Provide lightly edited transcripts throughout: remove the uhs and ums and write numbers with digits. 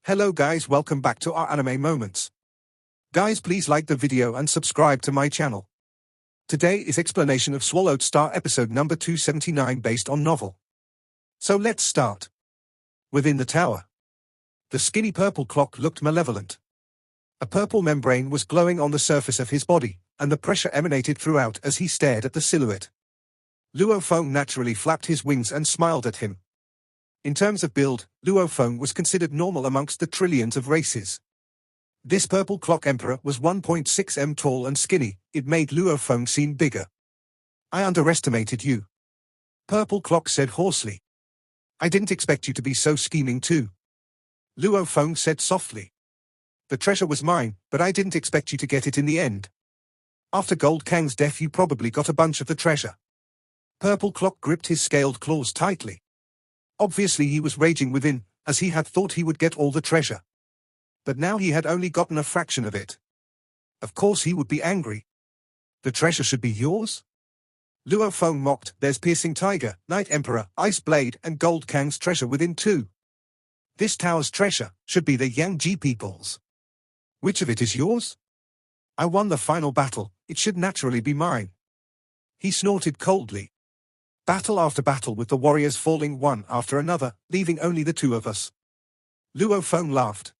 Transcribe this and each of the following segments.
Hello guys, welcome back to our anime moments. Guys, please like the video and subscribe to my channel. Today is explanation of Swallowed Star episode number 279 based on novel. So let's start. Within the tower, the skinny purple clock looked malevolent. A purple membrane was glowing on the surface of his body, and the pressure emanated throughout as he stared at the silhouette. Luo Feng naturally flapped his wings and smiled at him. In terms of build, Luo Feng was considered normal amongst the trillions of races. This purple clock emperor was 1.6 m tall and skinny. It made Luo Feng seem bigger. I underestimated you, Purple Clock said hoarsely. I didn't expect you to be so scheming too, Luo Feng said softly. The treasure was mine, but I didn't expect you to get it in the end. After Gold Kang's death you probably got a bunch of the treasure. Purple Clock gripped his scaled claws tightly. Obviously he was raging within, as he had thought he would get all the treasure. But now he had only gotten a fraction of it. Of course he would be angry. The treasure should be yours? Luo Feng mocked. There's Piercing Tiger, Night Emperor, Ice Blade, and Gold Kang's treasure within too. This tower's treasure should be the Yang people's. Which of it is yours? I won the final battle, it should naturally be mine. He snorted coldly. Battle after battle with the warriors falling one after another, leaving only the two of us. Luo Feng laughed.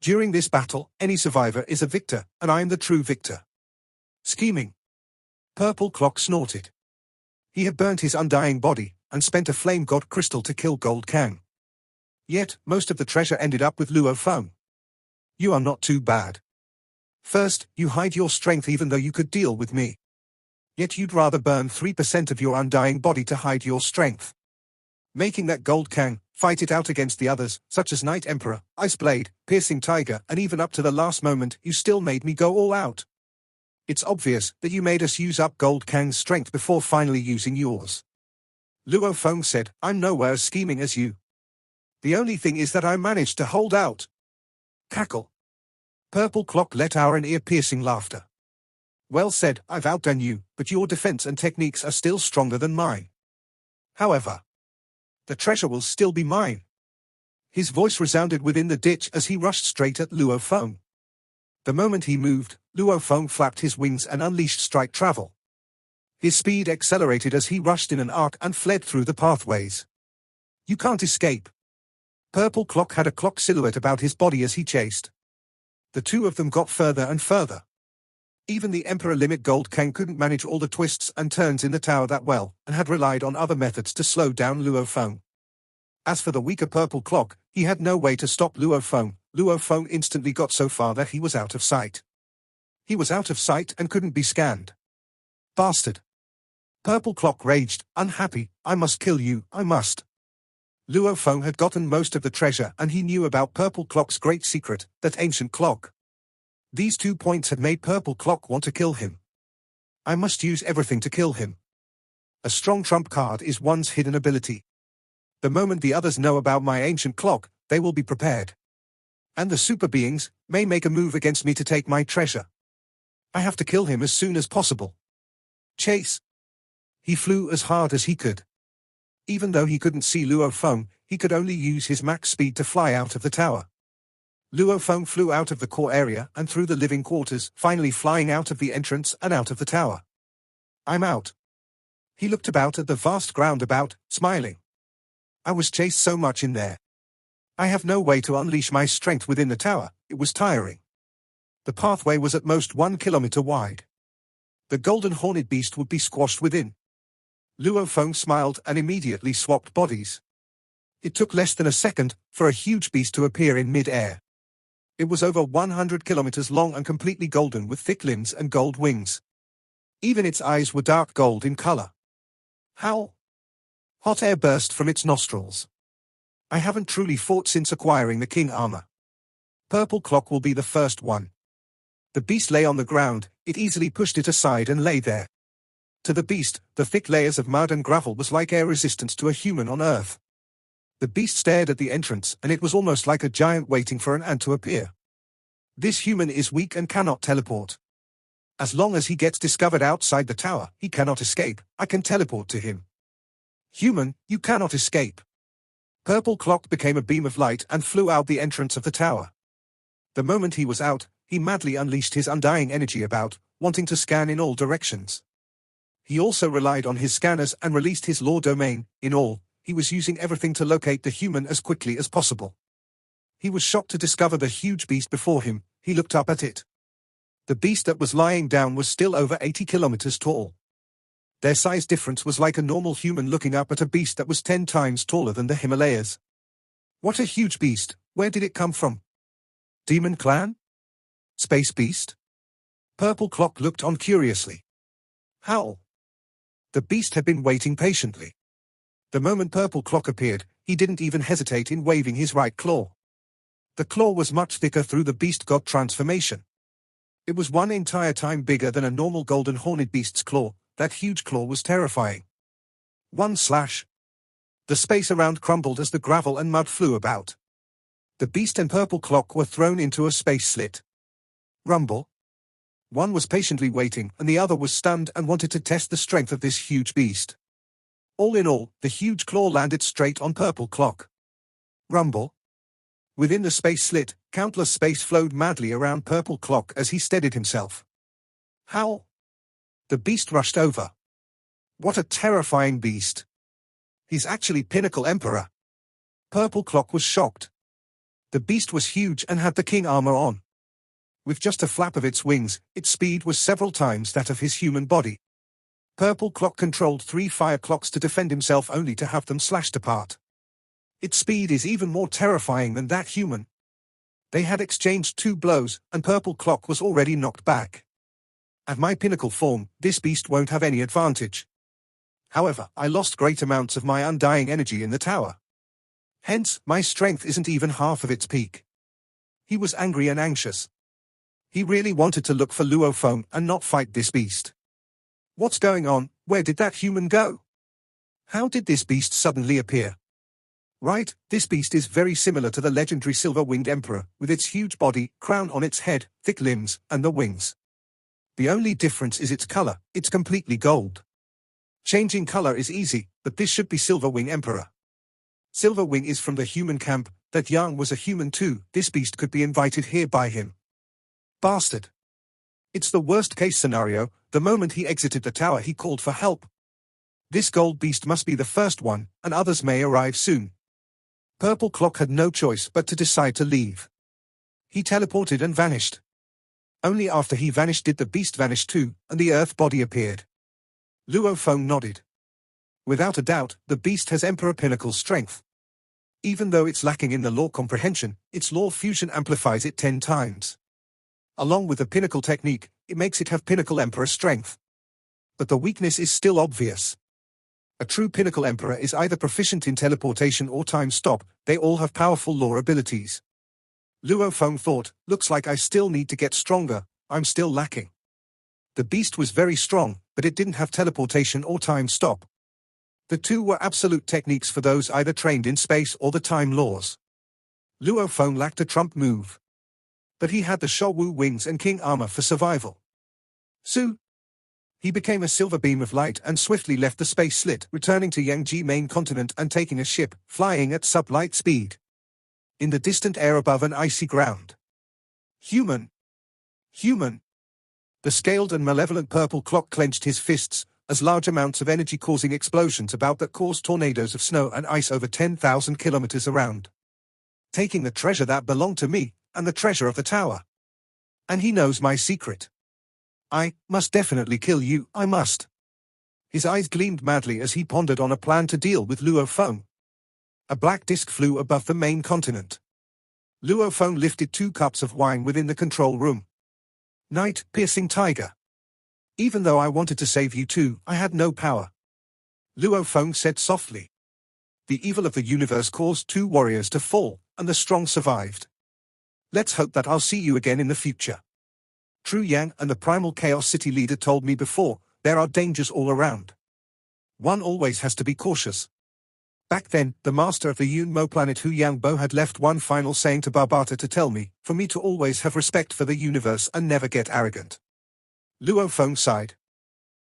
During this battle, any survivor is a victor, and I am the true victor. Scheming. Purple Clock snorted. He had burnt his undying body, and spent a flame god crystal to kill Gold Kang. Yet, most of the treasure ended up with Luo Feng. You are not too bad. First, you hide your strength even though you could deal with me. Yet you'd rather burn 3% of your undying body to hide your strength. Making that Gold Kang fight it out against the others, such as Night Emperor, Ice Blade, Piercing Tiger, and even up to the last moment, you still made me go all out. It's obvious that you made us use up Gold Kang's strength before finally using yours. Luo Feng said, I'm nowhere as scheming as you. The only thing is that I managed to hold out. Cackle. Purple Clock let out an ear-piercing laughter. Well said, I've outdone you, but your defense and techniques are still stronger than mine. However, the treasure will still be mine. His voice resounded within the ditch as he rushed straight at Luo Feng. The moment he moved, Luo Feng flapped his wings and unleashed strike travel. His speed accelerated as he rushed in an arc and fled through the pathways. You can't escape. Purple Clock had a clock silhouette about his body as he chased. The two of them got further and further. Even the Emperor Limit Gold Kang couldn't manage all the twists and turns in the tower that well, and had relied on other methods to slow down Luo Feng. As for the weaker Purple Clock, he had no way to stop Luo Feng. Luo Feng instantly got so far that he was out of sight. He was out of sight and couldn't be scanned. Bastard. Purple Clock raged, unhappy, I must kill you, I must. Luo Feng had gotten most of the treasure and he knew about Purple Clock's great secret, that ancient clock. These 2 points had made Purple Clock want to kill him. I must use everything to kill him. A strong trump card is one's hidden ability. The moment the others know about my ancient clock, they will be prepared. And the super beings may make a move against me to take my treasure. I have to kill him as soon as possible. Chase. He flew as hard as he could. Even though he couldn't see Luo Feng, he could only use his max speed to fly out of the tower. Luo Feng flew out of the core area and through the living quarters, finally flying out of the entrance and out of the tower. I'm out. He looked about at the vast ground about, smiling. I was chased so much in there. I have no way to unleash my strength within the tower, it was tiring. The pathway was at most 1 kilometer wide. The golden horned beast would be squashed within. Luo Feng smiled and immediately swapped bodies. It took less than a second for a huge beast to appear in mid-air. It was over 100 kilometers long and completely golden with thick limbs and gold wings. Even its eyes were dark gold in color. Howl! Hot air burst from its nostrils. I haven't truly fought since acquiring the king armor. Purple Clock will be the first one. The beast lay on the ground, it easily pushed it aside and lay there. To the beast, the thick layers of mud and gravel was like air resistance to a human on Earth. The beast stared at the entrance and it was almost like a giant waiting for an ant to appear. This human is weak and cannot teleport. As long as he gets discovered outside the tower, he cannot escape. I can teleport to him. Human, you cannot escape. Purple clock became a beam of light and flew out the entrance of the tower. The moment he was out, he madly unleashed his undying energy about, wanting to scan in all directions. He also relied on his scanners and released his law domain. In all, he was using everything to locate the human as quickly as possible. He was shocked to discover the huge beast before him. He looked up at it. The beast that was lying down was still over 80 kilometers tall. Their size difference was like a normal human looking up at a beast that was 10 times taller than the Himalayas. What a huge beast! Where did it come from? Demon clan? Space beast? Purple clock looked on curiously. How? The beast had been waiting patiently. The moment Purple clock appeared, he didn't even hesitate in waving his right claw. The claw was much thicker through the beast god transformation. It was one entire time bigger than a normal golden horned beast's claw. That huge claw was terrifying. One slash. The space around crumbled as the gravel and mud flew about. The beast and Purple clock were thrown into a space slit. Rumble. One was patiently waiting, and the other was stunned and wanted to test the strength of this huge beast. All in all, the huge claw landed straight on Purple clock. Rumble. Within the space slit, countless space flowed madly around Purple clock as he steadied himself. Howl. The beast rushed over. What a terrifying beast. He's actually Pinnacle Emperor. Purple clock was shocked. The beast was huge and had the king armor on. With just a flap of its wings, its speed was several times that of his human body. Purple clock controlled 3 fire clocks to defend himself only to have them slashed apart. Its speed is even more terrifying than that human. They had exchanged 2 blows, and Purple clock was already knocked back. At my pinnacle form, this beast won't have any advantage. However, I lost great amounts of my undying energy in the tower. Hence, my strength isn't even half of its peak. He was angry and anxious. He really wanted to look for Luo Feng and not fight this beast. What's going on? Where did that human go? How did this beast suddenly appear? Right, this beast is very similar to the legendary silver-winged emperor, with its huge body, crown on its head, thick limbs, and the wings. The only difference is its color. It's completely gold. Changing color is easy, but this should be Silver-Wing Emperor. Silver-Wing is from the human camp. That Yang was a human too. This beast could be invited here by him. Bastard. It's the worst-case scenario. The moment he exited the tower he called for help. This gold beast must be the first one, and others may arrive soon. Purple clock had no choice but to decide to leave. He teleported and vanished. Only after he vanished did the beast vanish too, and the earth body appeared. Luo Feng nodded. Without a doubt, the beast has Emperor Pinnacle strength. Even though it's lacking in the law comprehension, its law fusion amplifies it 10 times. Along with the Pinnacle technique, it makes it have Pinnacle Emperor strength. But the weakness is still obvious. A true Pinnacle Emperor is either proficient in teleportation or time stop. They all have powerful law abilities. Luo Feng thought, looks like I still need to get stronger. I'm still lacking. The beast was very strong, but it didn't have teleportation or time stop. The two were absolute techniques for those either trained in space or the time laws. Luo Feng lacked a trump move. But he had the Shou wings and king armor for survival. So, he became a silver beam of light and swiftly left the space slit, returning to Yangji main continent and taking a ship, flying at sublight speed. In the distant air above an icy ground. Human. Human. The scaled and malevolent purple clock clenched his fists, as large amounts of energy causing explosions about that caused tornadoes of snow and ice over 10,000 kilometers around. Taking the treasure that belonged to me, and the treasure of the tower. And he knows my secret. I must definitely kill you, I must. His eyes gleamed madly as he pondered on a plan to deal with Luo Feng. A black disk flew above the main continent. Luo Feng lifted 2 cups of wine within the control room. Night, piercing tiger. Even though I wanted to save you too, I had no power. Luo Feng said softly. The evil of the universe caused 2 warriors to fall, and the strong survived. Let's hope that I'll see you again in the future. True Yang and the Primal Chaos City leader told me before, there are dangers all around. One always has to be cautious. Back then, the master of the Yunmo planet Hu Yangbo had left one final saying to Barbata to tell me, for me to always have respect for the universe and never get arrogant. Luo Feng sighed.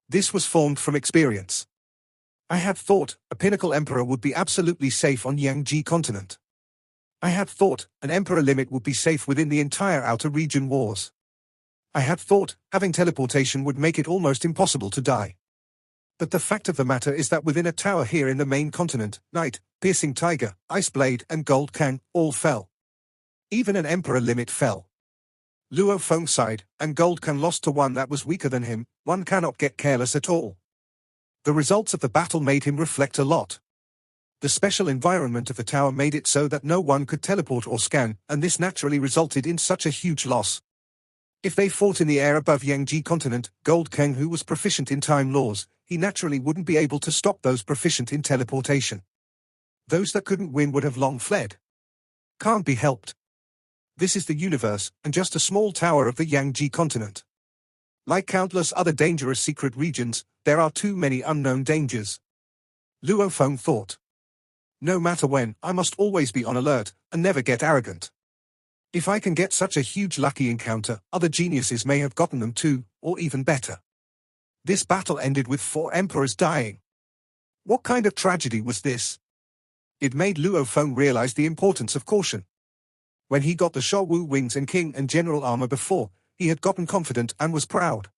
This was formed from experience. I had thought a pinnacle emperor would be absolutely safe on Yangji continent. I had thought an emperor limit would be safe within the entire outer region wars. I had thought having teleportation would make it almost impossible to die. But the fact of the matter is that within a tower here in the main continent, Knight, Piercing Tiger, Ice Blade and Gold Kang all fell. Even an emperor limit fell. Luo Feng sighed, and Gold Kang lost to one that was weaker than him. One cannot get careless at all. The results of the battle made him reflect a lot. The special environment of the tower made it so that no one could teleport or scan, and this naturally resulted in such a huge loss. If they fought in the air above Yangji continent, Gold Kang, who was proficient in time laws, he naturally wouldn't be able to stop those proficient in teleportation. Those that couldn't win would have long fled. Can't be helped. This is the universe, and just a small tower of the Yangji continent. Like countless other dangerous secret regions, there are too many unknown dangers. Luo Feng thought. No matter when, I must always be on alert, and never get arrogant. If I can get such a huge lucky encounter, other geniuses may have gotten them too, or even better. This battle ended with 4 emperors dying. What kind of tragedy was this? It made Luo Feng realize the importance of caution. When he got the Shou wings and king and general armor before, he had gotten confident and was proud.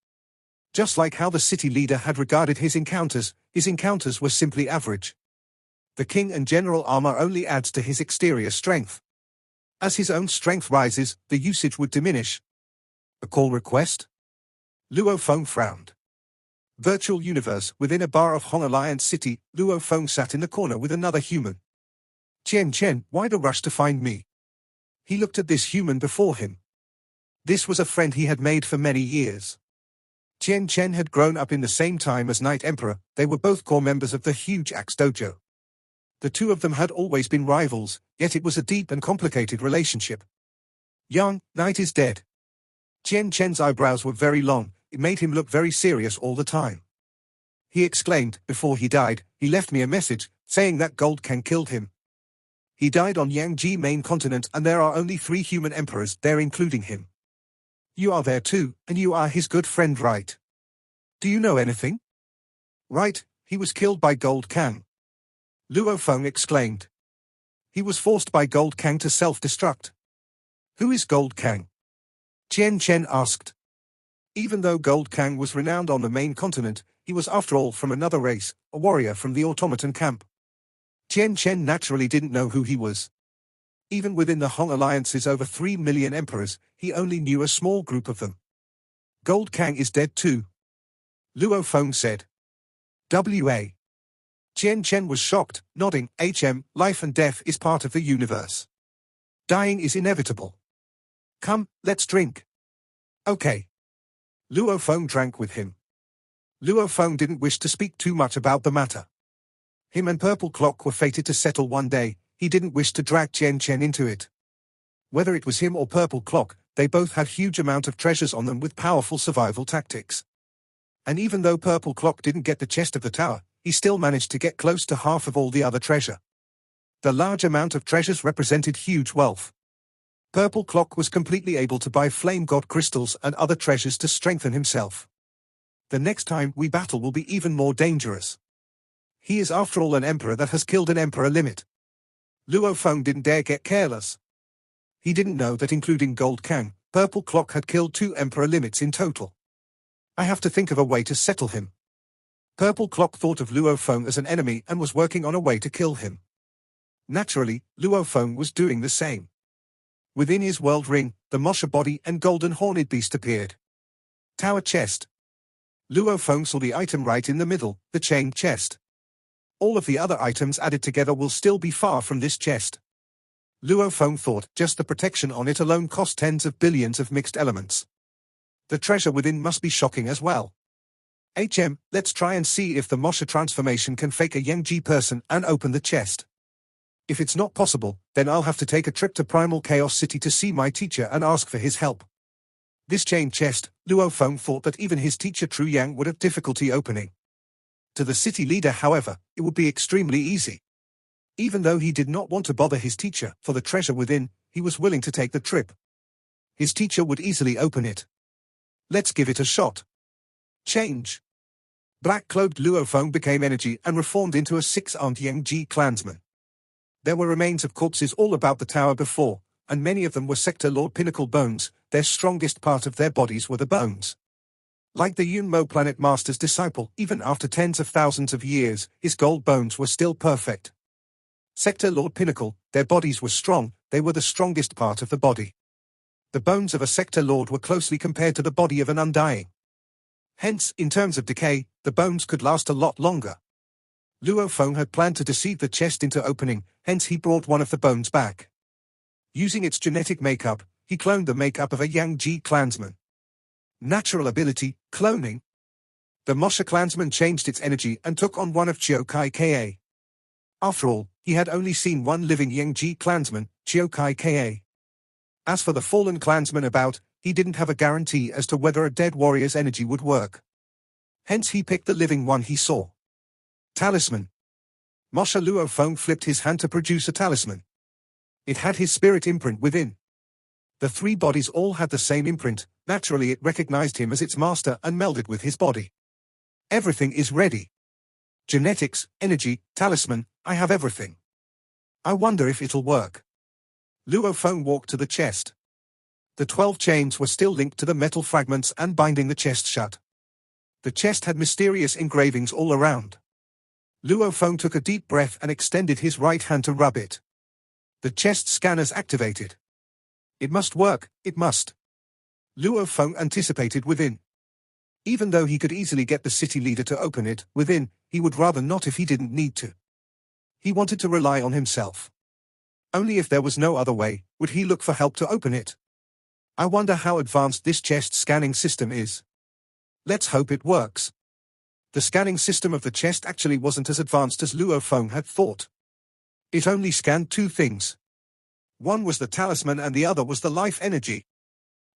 Just like how the city leader had regarded his encounters were simply average. The king and general armor only adds to his exterior strength. As his own strength rises, the usage would diminish. A call request? Luo Feng frowned. Virtual universe. Within a bar of Hong Alliance City, Luo Feng sat in the corner with another human. Chen, why the rush to find me? He looked at this human before him. This was a friend he had made for many years. Chen had grown up in the same time as Knight Emperor. They were both core members of the huge Axe Dojo. The two of them had always been rivals, yet it was a deep and complicated relationship. Young, Knight is dead. Chen's eyebrows were very long, it made him look very serious all the time. He exclaimed, before he died, he left me a message, saying that Gold Kang killed him. He died on Yangji main continent and there are only 3 human emperors there including him. You are there too, and you are his good friend, right? Do you know anything? Right, he was killed by Gold Kang. Luo Feng exclaimed. He was forced by Gold Kang to self-destruct. Who is Gold Kang? Chen asked. Even though Gold Kang was renowned on the main continent, he was after all from another race, a warrior from the automaton camp. Chen naturally didn't know who he was. Even within the Hong Alliance's over 3 million emperors, he only knew a small group of them. Gold Kang is dead too. Luo Feng said. W.A. Chen was shocked, nodding. Life and death is part of the universe. Dying is inevitable. Come, let's drink. Okay. Luo Feng drank with him. Luo Feng didn't wish to speak too much about the matter. Him and Purple Clock were fated to settle one day, he didn't wish to drag Chen into it. Whether it was him or Purple Clock, they both had huge amount of treasures on them with powerful survival tactics. And even though Purple Clock didn't get the chest of the tower, he still managed to get close to half of all the other treasure. The large amount of treasures represented huge wealth. Purple Clock was completely able to buy Flame God crystals and other treasures to strengthen himself. The next time we battle will be even more dangerous. He is after all an emperor that has killed an emperor limit. Luo Feng didn't dare get careless. He didn't know that including Gold Kang, Purple Clock had killed 2 emperor limits in total. I have to think of a way to settle him. Purple Clock thought of Luo Feng as an enemy and was working on a way to kill him. Naturally, Luo Feng was doing the same. Within his world ring, the Mosha body and golden horned beast appeared. Tower chest. Luo Feng saw the item right in the middle, the chain chest. All of the other items added together will still be far from this chest. Luo Feng thought just the protection on it alone cost tens of billions of mixed elements. The treasure within must be shocking as well. Let's try and see if the Mosha transformation can fake a Yangji person and open the chest. If it's not possible, then I'll have to take a trip to Primal Chaos City to see my teacher and ask for his help. This chain chest, Luo Feng thought that even his teacher Tru Yang would have difficulty opening. To the city leader, however, it would be extremely easy. Even though he did not want to bother his teacher for the treasure within, he was willing to take the trip. His teacher would easily open it. Let's give it a shot. Change. Black-cloaked Luofeng became energy and reformed into a six-armed Yang clansman. There were remains of corpses all about the tower before, and many of them were Sector Lord Pinnacle bones. Their strongest part of their bodies were the bones. Like the Yunmo Planet Master's disciple, even after tens of thousands of years, his gold bones were still perfect. Sector Lord Pinnacle, their bodies were strong, they were the strongest part of the body. The bones of a Sector Lord were closely compared to the body of an Undying. Hence, in terms of decay, the bones could last a lot longer. Luofeng had planned to deceive the chest into opening, hence he brought one of the bones back. Using its genetic makeup, he cloned the makeup of a Yang clansman. Natural ability, cloning. The Mosha clansman changed its energy and took on one of Chiokai Ka. After all, he had only seen one living Yang clansman, Chiokai Ka. As for the fallen clansman about, he didn't have a guarantee as to whether a dead warrior's energy would work. Hence he picked the living one he saw. Talisman. Mosha Luofeng flipped his hand to produce a talisman. It had his spirit imprint within. The three bodies all had the same imprint, naturally it recognized him as its master and melded with his body. Everything is ready. Genetics, energy, talisman, I have everything. I wonder if it'll work. Luofeng walked to the chest. The 12 chains were still linked to the metal fragments and binding the chest shut. The chest had mysterious engravings all around. Luofeng took a deep breath and extended his right hand to rub it. The chest scanners activated. It must work, it must. Luofeng anticipated within. Even though he could easily get the city leader to open it, within, he would rather not if he didn't need to. He wanted to rely on himself. Only if there was no other way, would he look for help to open it. I wonder how advanced this chest scanning system is. Let's hope it works. The scanning system of the chest actually wasn't as advanced as Luofeng had thought. It only scanned two things. One was the talisman and the other was the life energy.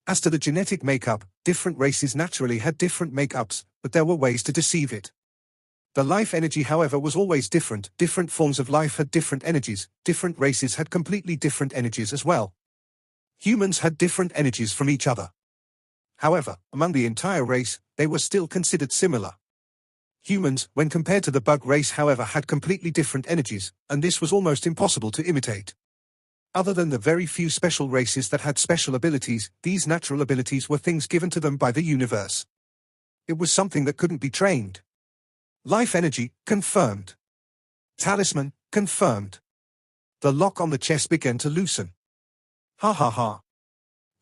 As to the genetic makeup, different races naturally had different makeups, but there were ways to deceive it. The life energy, however, was always different. Different forms of life had different energies. Different races had completely different energies as well. Humans had different energies from each other. However, among the entire race, they were still considered similar. Humans, when compared to the bug race, however, had completely different energies, and this was almost impossible to imitate. Other than the very few special races that had special abilities, these natural abilities were things given to them by the universe. It was something that couldn't be trained. Life energy, confirmed. Talisman, confirmed. The lock on the chest began to loosen. Ha ha ha.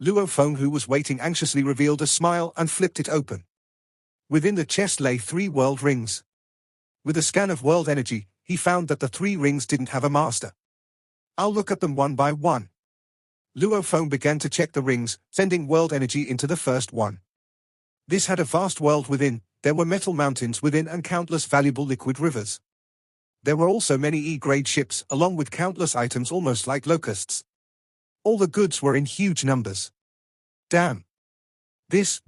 Luofeng, who was waiting anxiously, revealed a smile and flipped it open. Within the chest lay 3 world rings. With a scan of world energy, he found that the 3 rings didn't have a master. I'll look at them one by one. Luofeng began to check the rings, sending world energy into the first one. This had a vast world within. There were metal mountains within and countless valuable liquid rivers. There were also many E-grade ships, along with countless items almost like locusts. All the goods were in huge numbers. Damn. This.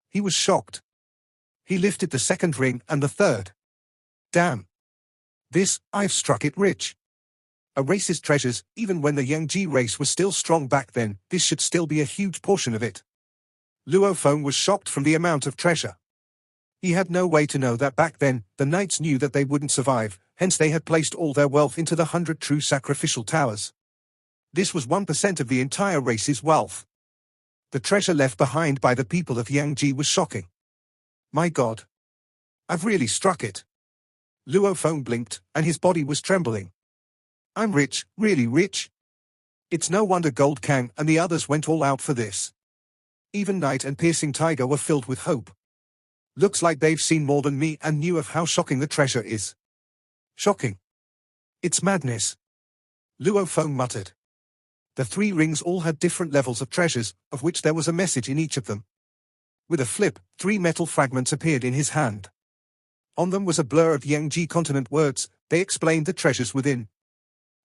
He was shocked. He lifted the second ring and the third. Damn. I've struck it rich. A race's treasures, even when the Yang race was still strong back then, this should still be a huge portion of it. Luofeng was shocked from the amount of treasure. He had no way to know that back then, the knights knew that they wouldn't survive, hence they had placed all their wealth into the 100 true sacrificial towers. This was 1% of the entire race's wealth. The treasure left behind by the people of Yang was shocking. My God. I've really struck it. Luofeng blinked, and his body was trembling. I'm rich, really rich. It's no wonder Gold Kang and the others went all out for this. Even Knight and Piercing Tiger were filled with hope. Looks like they've seen more than me and knew of how shocking the treasure is. Shocking. It's madness. Luofeng muttered. The 3 rings all had different levels of treasures, of which there was a message in each of them. With a flip, 3 metal fragments appeared in his hand. On them was a blur of Yang continent words. They explained the treasures within.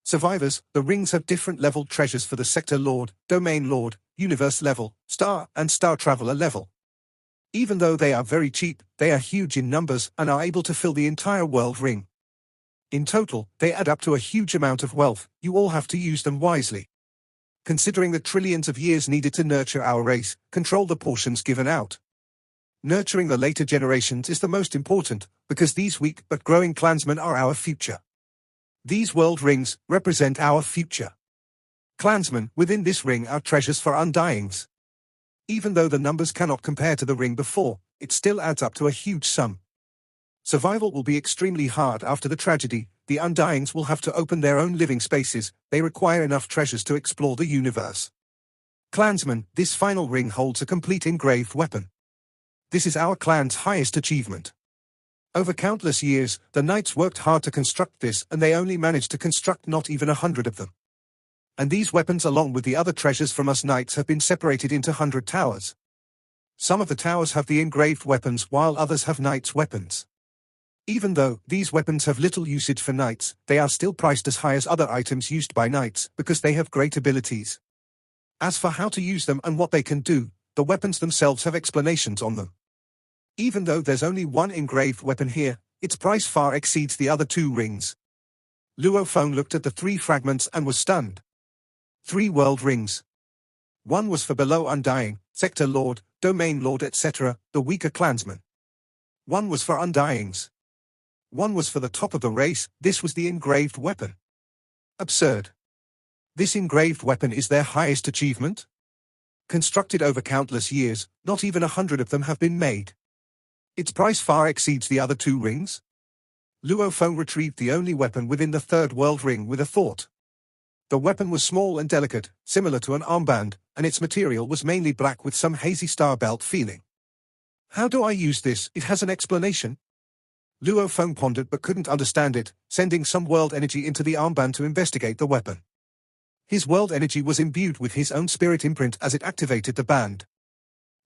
Survivors, the rings have different leveled treasures for the Sector Lord, Domain Lord, Universe level, Star and Star Traveler level. Even though they are very cheap, they are huge in numbers and are able to fill the entire world ring. In total, they add up to a huge amount of wealth. You all have to use them wisely. Considering the trillions of years needed to nurture our race, control the portions given out. Nurturing the later generations is the most important, because these weak but growing clansmen are our future. These world rings represent our future. Clansmen within this ring are treasures for undyings. Even though the numbers cannot compare to the ring before, it still adds up to a huge sum. Survival will be extremely hard after the tragedy. The undyings will have to open their own living spaces. They require enough treasures to explore the universe. Clansmen, this final ring holds a complete engraved weapon. This is our clan's highest achievement. Over countless years, the knights worked hard to construct this, and they only managed to construct not even 100 of them. And these weapons, along with the other treasures from us knights, have been separated into 100 towers. Some of the towers have the engraved weapons, while others have knights' weapons. Even though these weapons have little usage for knights, they are still priced as high as other items used by knights, because they have great abilities. As for how to use them and what they can do, the weapons themselves have explanations on them. Even though there's only one engraved weapon here, its price far exceeds the other 2 rings. Luo Feng looked at the 3 fragments and was stunned. 3 world rings. One was for below undying, sector lord, domain lord, etc., the weaker clansmen. One was for undyings. One was for the top of the race. This was the engraved weapon. Absurd. This engraved weapon is their highest achievement? Constructed over countless years, not even 100 of them have been made. Its price far exceeds the other 2 rings? Luo Feng retrieved the only weapon within the 3rd world ring with a thought. The weapon was small and delicate, similar to an armband, and its material was mainly black with some hazy star belt feeling. How do I use this? It has an explanation? Luo Feng pondered but couldn't understand it, sending some world energy into the armband to investigate the weapon. His world energy was imbued with his own spirit imprint as it activated the band.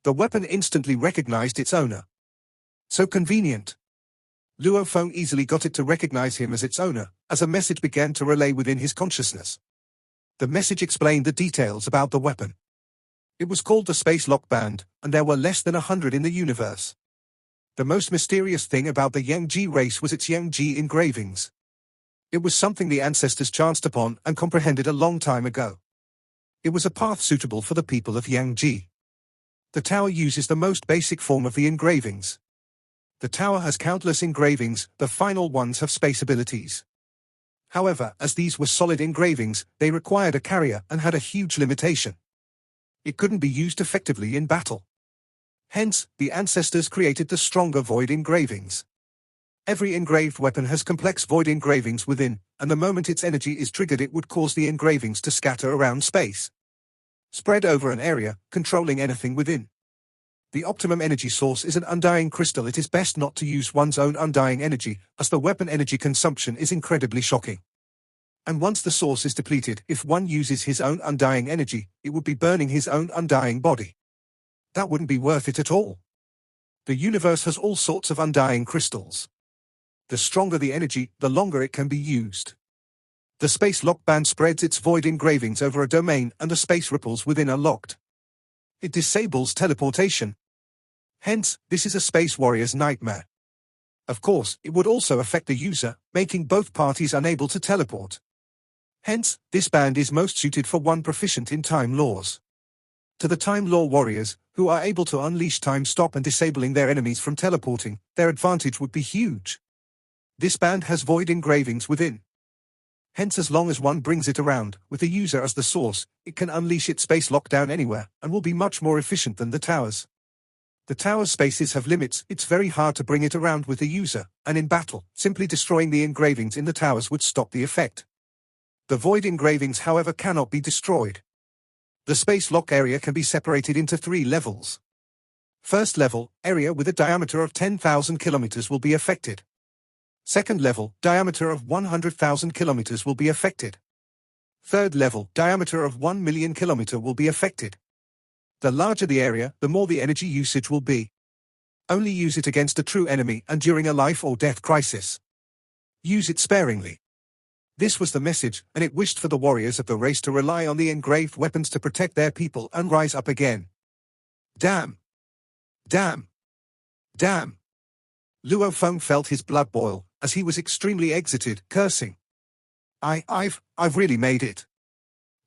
The weapon instantly recognized its owner. So convenient. Luo Feng easily got it to recognize him as its owner, as a message began to relay within his consciousness. The message explained the details about the weapon. It was called the Space Lock Band, and there were less than 100 in the universe. The most mysterious thing about the Yangji race was its Yangji engravings. It was something the ancestors chanced upon and comprehended a long time ago. It was a path suitable for the people of Yangji. The tower uses the most basic form of the engravings. The tower has countless engravings, the final ones have space abilities. However, as these were solid engravings, they required a carrier and had a huge limitation. It couldn't be used effectively in battle. Hence, the ancestors created the stronger void engravings. Every engraved weapon has complex void engravings within, and the moment its energy is triggered it would cause the engravings to scatter around space. Spread over an area, controlling anything within. The optimum energy source is an undying crystal. It is best not to use one's own undying energy, as the weapon energy consumption is incredibly shocking. And once the source is depleted, if one uses his own undying energy, it would be burning his own undying body. That wouldn't be worth it at all. The universe has all sorts of undying crystals. The stronger the energy, the longer it can be used. The space lock band spreads its void engravings over a domain and the space ripples within are locked. It disables teleportation. Hence, this is a space warrior's nightmare. Of course, it would also affect the user, making both parties unable to teleport. Hence, this band is most suited for one proficient in time laws. To the time law warriors, who are able to unleash time stop and disabling their enemies from teleporting, their advantage would be huge. This band has void engravings within. Hence, as long as one brings it around, with the user as the source, it can unleash its space lockdown anywhere, and will be much more efficient than the towers. The tower's spaces have limits. It's very hard to bring it around with the user, and in battle, simply destroying the engravings in the towers would stop the effect. The void engravings, however, cannot be destroyed. The space lock area can be separated into 3 levels. First level, area with a diameter of 10,000 kilometers will be affected. Second level, diameter of 100,000 kilometers will be affected. Third level, diameter of 1 million kilometer will be affected. The larger the area, the more the energy usage will be. Only use it against a true enemy and during a life or death crisis. Use it sparingly. This was the message, and it wished for the warriors of the race to rely on the engraved weapons to protect their people and rise up again. Damn! Damn! Damn! Luo Feng felt his blood boil, as he was extremely excited, cursing. I've really made it.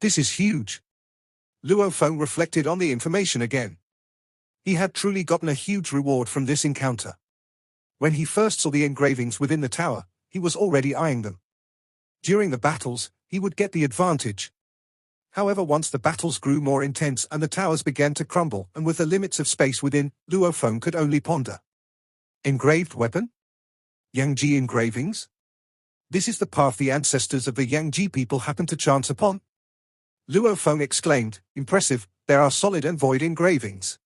This is huge. Luo Feng reflected on the information again. He had truly gotten a huge reward from this encounter. When he first saw the engravings within the tower, he was already eyeing them. During the battles, he would get the advantage. However, once the battles grew more intense and the towers began to crumble, and with the limits of space within, Luo Feng could only ponder. Engraved weapon? Yangji engravings? This is the path the ancestors of the Yangji people happened to chance upon? Luo Feng exclaimed, impressive, there are solid and void engravings.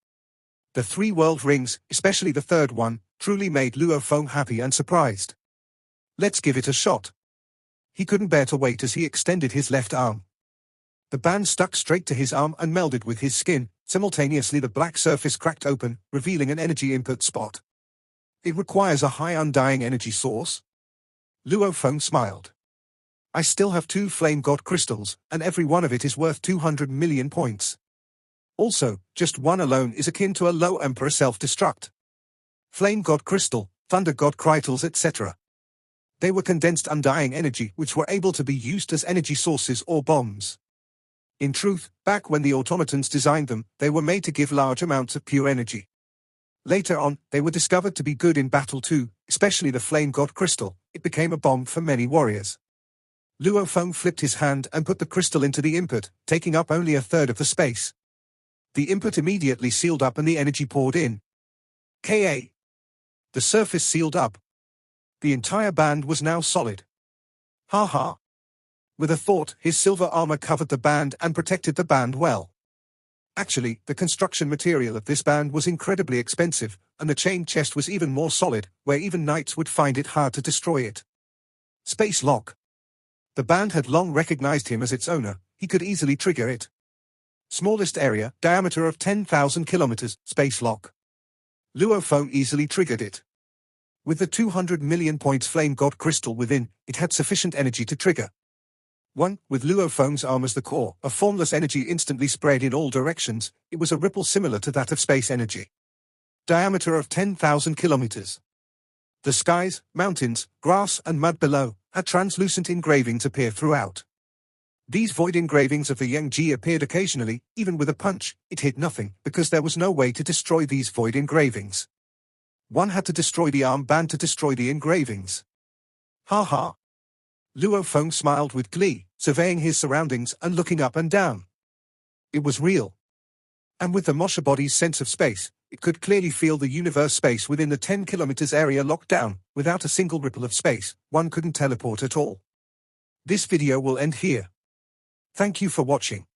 The 3 world rings, especially the third one, truly made Luo Feng happy and surprised. Let's give it a shot. He couldn't bear to wait as he extended his left arm. The band stuck straight to his arm and melded with his skin. Simultaneously the black surface cracked open, revealing an energy input spot. It requires a high undying energy source? Luo Feng smiled. I still have 2 flame god crystals, and every one of it is worth 200 million points. Also, just one alone is akin to a low emperor self-destruct. Flame god crystal, thunder god crystals, etc. They were condensed undying energy which were able to be used as energy sources or bombs. In truth, back when the automatons designed them, they were made to give large amounts of pure energy. Later on, they were discovered to be good in battle too, especially the flame god crystal. It became a bomb for many warriors. Luo Feng flipped his hand and put the crystal into the input, taking up only a third of the space. The input immediately sealed up and the energy poured in. Ka. The surface sealed up. The entire band was now solid. Ha ha. With a thought, his silver armor covered the band and protected the band well. Actually, the construction material of this band was incredibly expensive, and the chain chest was even more solid, where even knights would find it hard to destroy it. Space lock. The band had long recognized him as its owner. He could easily trigger it. Smallest area, diameter of 10,000 kilometers, space lock. Luo Feng easily triggered it. With the 200 million points flame god crystal within, it had sufficient energy to trigger. 1. With Luo Feng's arm as the core, a formless energy instantly spread in all directions. It was a ripple similar to that of space energy. Diameter of 10,000 kilometers. The skies, mountains, grass and mud below had translucent engravings appear throughout. These void engravings of the Yangji appeared occasionally. Even with a punch, it hit nothing, because there was no way to destroy these void engravings. One had to destroy the arm band to destroy the engravings. Ha ha. Luo Feng smiled with glee, surveying his surroundings and looking up and down. It was real. And with the Mosha body's sense of space, it could clearly feel the universe space within the 10 kilometers area locked down. Without a single ripple of space, one couldn't teleport at all. This video will end here. Thank you for watching.